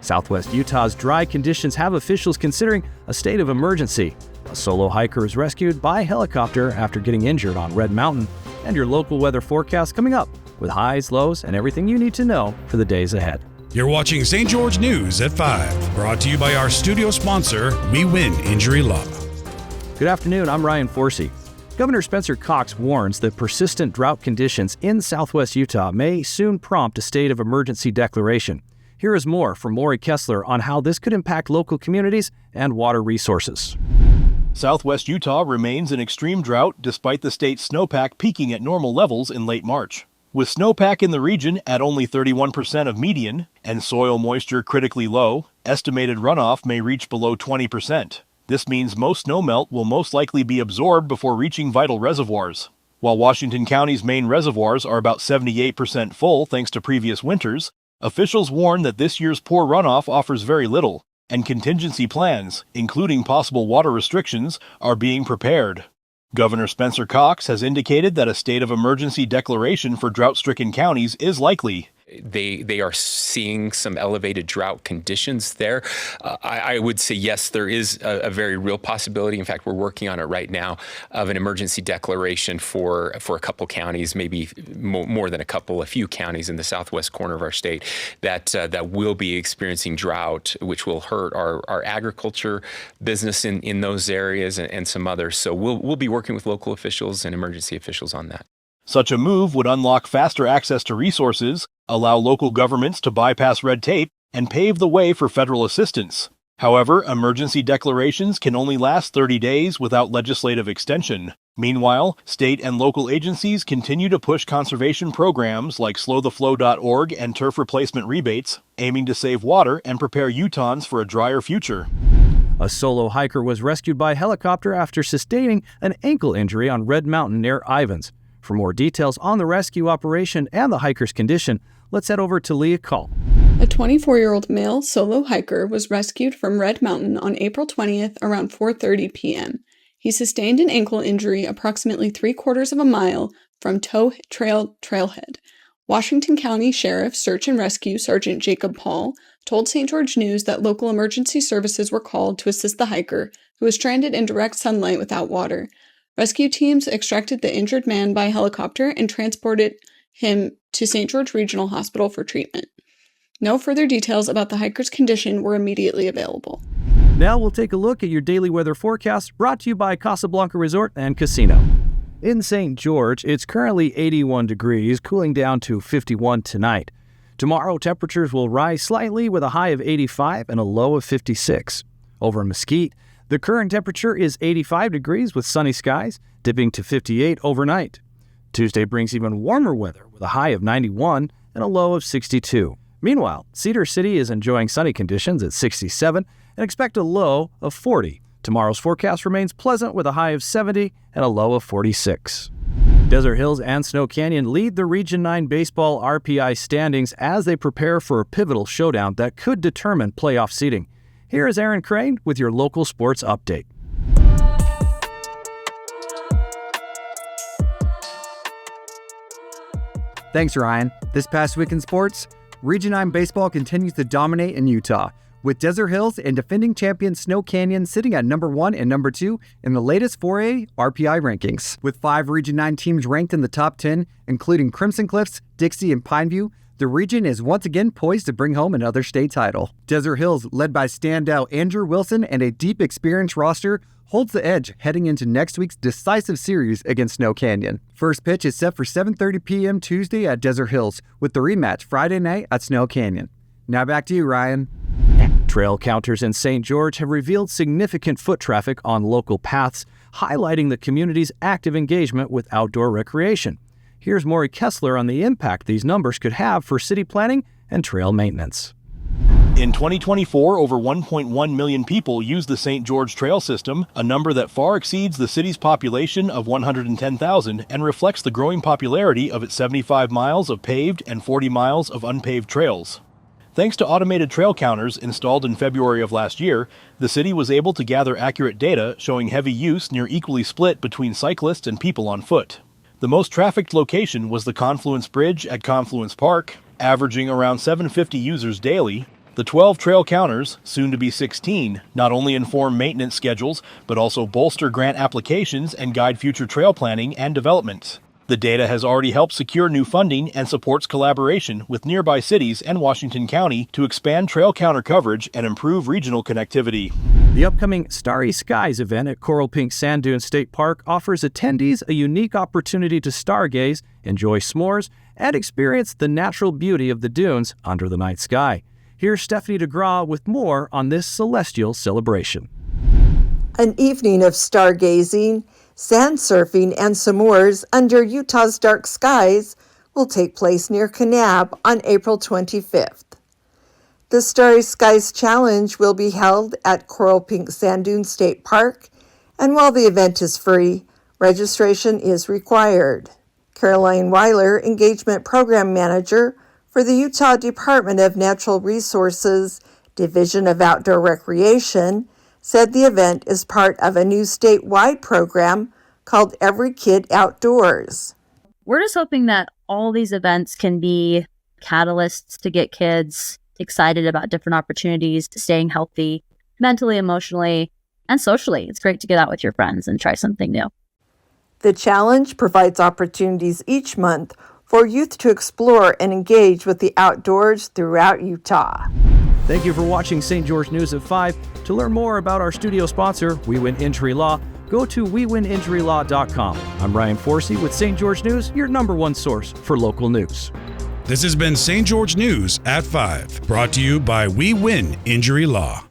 Southwest Utah's dry conditions have officials considering a state of emergency. A solo hiker is rescued by helicopter after getting injured on Red Mountain, and your local weather forecast coming up with highs, lows, and everything you need to know for the days ahead. You're watching St. George News at 5, brought to you by our studio sponsor, We Win Injury Law. Good afternoon, I'm Ryan Forsey. Governor Spencer Cox warns that persistent drought conditions in southwest Utah may soon prompt a state of emergency declaration. Here is more from Maury Kessler on how this could impact local communities and water resources. Southwest Utah remains in extreme drought despite the state's snowpack peaking at normal levels in late March. With snowpack in the region at only 31% of median and soil moisture critically low, estimated runoff may reach below 20%. This means most snowmelt will most likely be absorbed before reaching vital reservoirs. While Washington County's main reservoirs are about 78% full thanks to previous winters, officials warn that this year's poor runoff offers very little, and contingency plans, including possible water restrictions, are being prepared. Governor Spencer Cox has indicated that a state of emergency declaration for drought-stricken counties is likely. They are seeing some elevated drought conditions there. I would say, yes, there is a very real possibility. In fact, we're working on it right now of an emergency declaration for a couple counties, maybe more than a few counties in the southwest corner of our state that will be experiencing drought, which will hurt our agriculture business in those areas and some others. So we'll be working with local officials and emergency officials on that. Such a move would unlock faster access to resources, allow local governments to bypass red tape, and pave the way for federal assistance. However, emergency declarations can only last 30 days without legislative extension. Meanwhile, state and local agencies continue to push conservation programs like slowtheflow.org and turf replacement rebates, aiming to save water and prepare Utahns for a drier future. A solo hiker was rescued by helicopter after sustaining an ankle injury on Red Mountain near Ivins. For more details on the rescue operation and the hiker's condition, let's head over to Leah Call. A 24-year-old male solo hiker was rescued from Red Mountain on April 20th around 4:30 p.m. He sustained an ankle injury approximately 3/4 of a mile from Toe Trail Trailhead. Washington County Sheriff Search and Rescue Sergeant Jacob Paul told St. George News that local emergency services were called to assist the hiker, who was stranded in direct sunlight without water. Rescue teams extracted the injured man by helicopter and transported him to St. George Regional Hospital for treatment. No further details about the hiker's condition were immediately available. Now we'll take a look at your daily weather forecast brought to you by Casablanca Resort and Casino. In St. George, it's currently 81 degrees, cooling down to 51 tonight. Tomorrow, temperatures will rise slightly with a high of 85 and a low of 56. Over in Mesquite, the current temperature is 85 degrees with sunny skies, dipping to 58 overnight. Tuesday brings even warmer weather with a high of 91 and a low of 62. Meanwhile, Cedar City is enjoying sunny conditions at 67 and expect a low of 40. Tomorrow's forecast remains pleasant with a high of 70 and a low of 46. Desert Hills and Snow Canyon lead the Region 9 baseball RPI standings as they prepare for a pivotal showdown that could determine playoff seeding. Here is Aaron Crane with your local sports update. Thanks, Ryan. This past week in sports, Region 9 baseball continues to dominate in Utah, with Desert Hills and defending champion Snow Canyon sitting at number 1 and number 2 in the latest 4A RPI rankings. With 5 Region 9 teams ranked in the top 10, including Crimson Cliffs, Dixie, and Pineview, the region is once again poised to bring home another state title. Desert Hills, led by standout Andrew Wilson and a deep experienced roster, holds the edge heading into next week's decisive series against Snow Canyon. First pitch is set for 7:30 p.m. Tuesday at Desert Hills, with the rematch Friday night at Snow Canyon. Now back to you, Ryan. Trail counters in St. George have revealed significant foot traffic on local paths, highlighting the community's active engagement with outdoor recreation. Here's Maury Kessler on the impact these numbers could have for city planning and trail maintenance. In 2024, over 1.1 million people used the St. George Trail System, a number that far exceeds the city's population of 110,000 and reflects the growing popularity of its 75 miles of paved and 40 miles of unpaved trails. Thanks to automated trail counters installed in February of last year, the city was able to gather accurate data showing heavy use near equally split between cyclists and people on foot. The most trafficked location was the Confluence Bridge at Confluence Park, averaging around 750 users daily. The 12 trail counters, soon to be 16, not only inform maintenance schedules, but also bolster grant applications and guide future trail planning and development. The data has already helped secure new funding and supports collaboration with nearby cities and Washington County to expand trail counter coverage and improve regional connectivity. The upcoming Starry Skies event at Coral Pink Sand Dunes State Park offers attendees a unique opportunity to stargaze, enjoy s'mores, and experience the natural beauty of the dunes under the night sky. Here's Stephanie DeGraw with more on this celestial celebration. An evening of stargazing, sand surfing, and s'mores under Utah's dark skies will take place near Kanab on April 25th. The Starry Skies Challenge will be held at Coral Pink Sand Dunes State Park, and while the event is free, registration is required. Caroline Weiler, Engagement Program Manager for the Utah Department of Natural Resources, Division of Outdoor Recreation, said the event is part of a new statewide program called Every Kid Outdoors. We're just hoping that all these events can be catalysts to get kids excited about different opportunities, to staying healthy, mentally, emotionally, and socially. It's great to get out with your friends and try something new. The challenge provides opportunities each month for youth to explore and engage with the outdoors throughout Utah. Thank you for watching St. George News at 5. To learn more about our studio sponsor, We Win Injury Law, go to wewininjurylaw.com. I'm Ryan Forsey with St. George News, your #1 source for local news. This has been St. George News at 5, brought to you by We Win Injury Law.